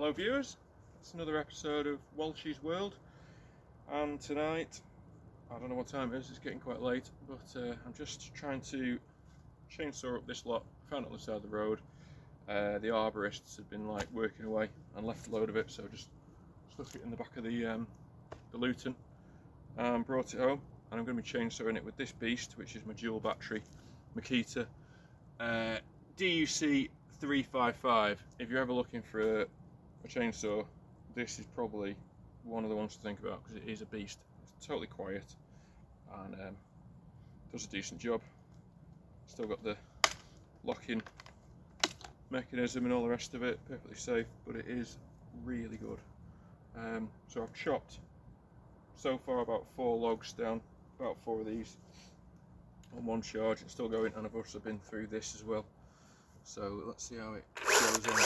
Hello viewers, it's another episode of Walshy's World, and tonight, I don't know what time it is, it's getting quite late, but I'm just trying to chainsaw up this lot. I found it on the side of the road. The arborists had been like working away and left a load of it, so just stuck it in the back of the Luton and brought it home, and I'm going to be chainsawing it with this beast, which is my dual battery Makita DUC355. If you're ever looking for a chainsaw, this is probably one of the ones to think about, because it is a beast. It's totally quiet and does a decent job. Still got the locking mechanism and all the rest of it, perfectly safe, but it is really good. So I've chopped so far about 4 logs down, about 4 of these on one charge. It's still going, and I've also been through this as well. So let's see how it goes on.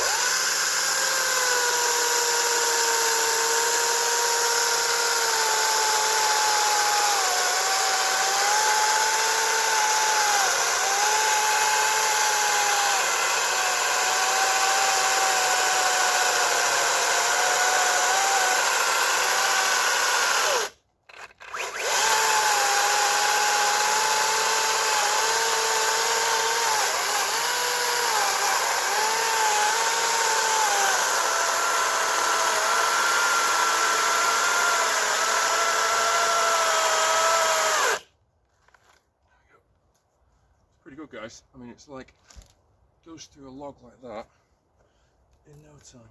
Pretty good, guys. I mean, it's like goes through a log like that in no time.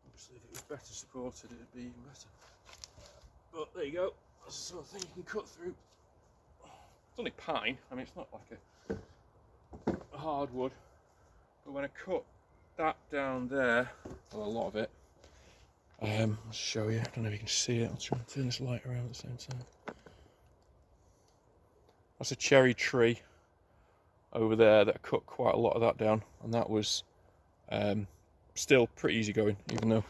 Obviously, if it was better supported, it'd be even better. But there you go. That's the sort of thing you can cut through. It's only pine. I mean, it's not like a hardwood. But when I cut that down there, well, a lot of it. I'll show you. I don't know if you can see it. I'll try and turn this light around at the same time. That's a cherry tree over there that cut quite a lot of that down, and that was still pretty easy going, even though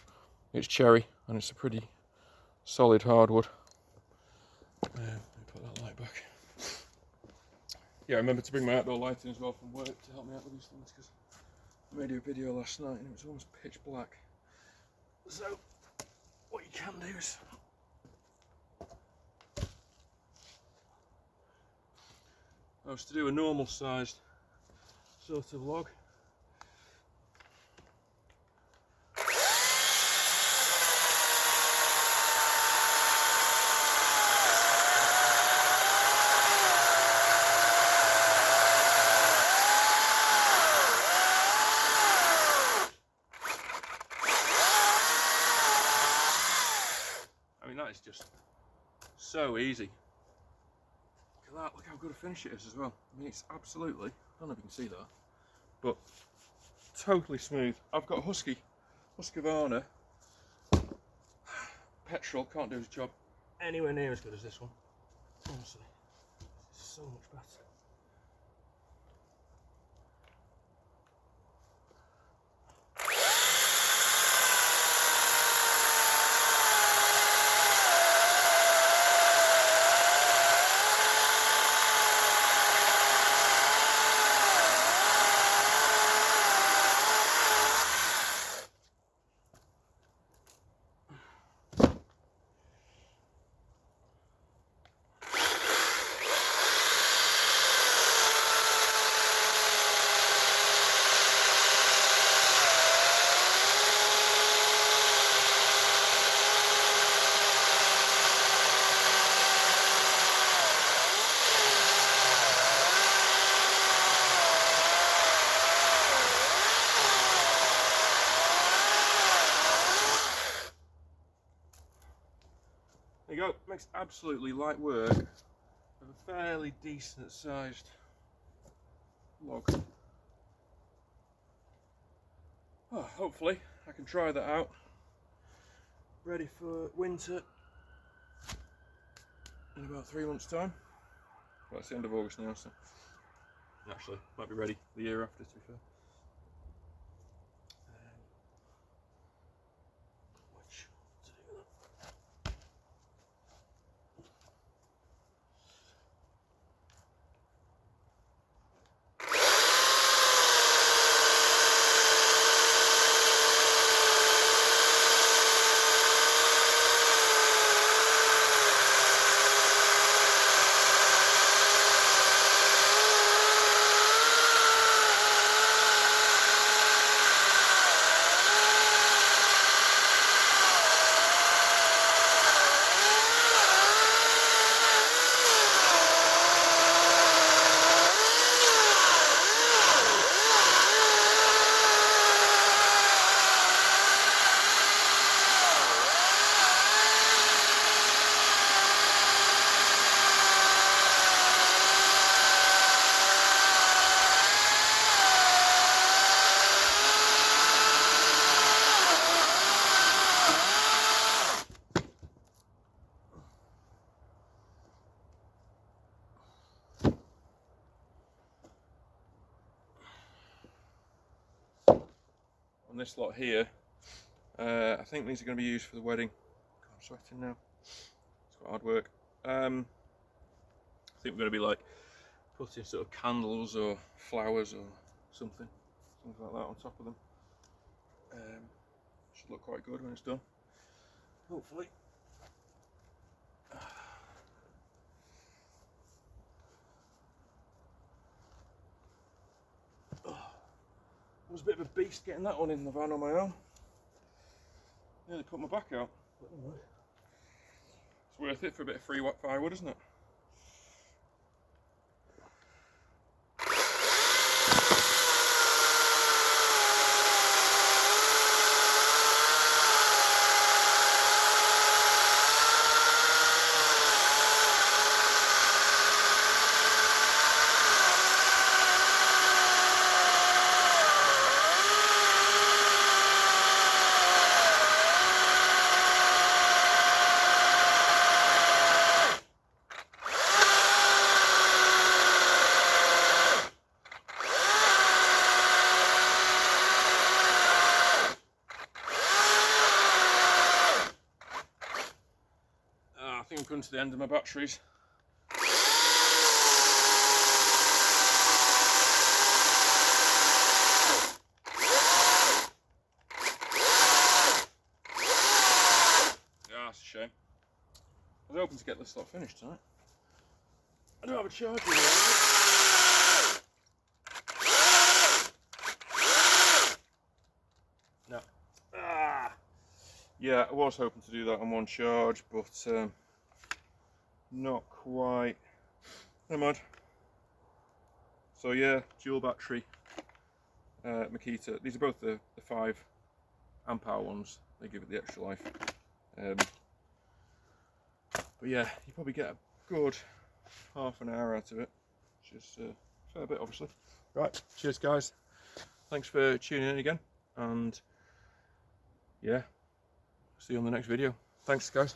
it's cherry and it's a pretty solid hardwood. Let me put that light back. Yeah, I remember to bring my outdoor lighting as well from work to help me out with these things, because I made a video last night and it was almost pitch black. So what you can do is to do a normal sized sort of log. I mean, that is just so easy. That, look how good a finish it is as well. I mean, it's absolutely, I don't know if you can see that, but totally smooth. I've got a Husqvarna petrol, can't do his job anywhere near as good as this one. Honestly, it's so much better. There you go, makes absolutely light work of a fairly decent sized log. Oh, hopefully I can try that out, ready for winter in about 3 months' time. Well, it's the end of August now, so actually might be ready the year after, to be fair. And this lot here, I think these are going to be used for the wedding. God, I'm sweating now. It's quite hard work. I think we're going to be like putting sort of candles or flowers or something like that on top of them. Should look quite good when it's done, hopefully. I was a bit of a beast getting that one in the van on my own. Nearly put my back out. It's worth it for a bit of free firewood, isn't it? I think I'm coming to the end of my batteries. Yeah, that's a shame. I was hoping to get this lot finished tonight. I don't have a charger yet. No. Yeah, I was hoping to do that on one charge, but not quite. Never mind. So yeah, dual battery Makita. These are both the 5 amp hour ones. They give it the extra life. But yeah, you probably get a good half an hour out of it, which is a fair bit, obviously. Right, cheers guys. Thanks for tuning in again, and yeah, see you on the next video. Thanks guys.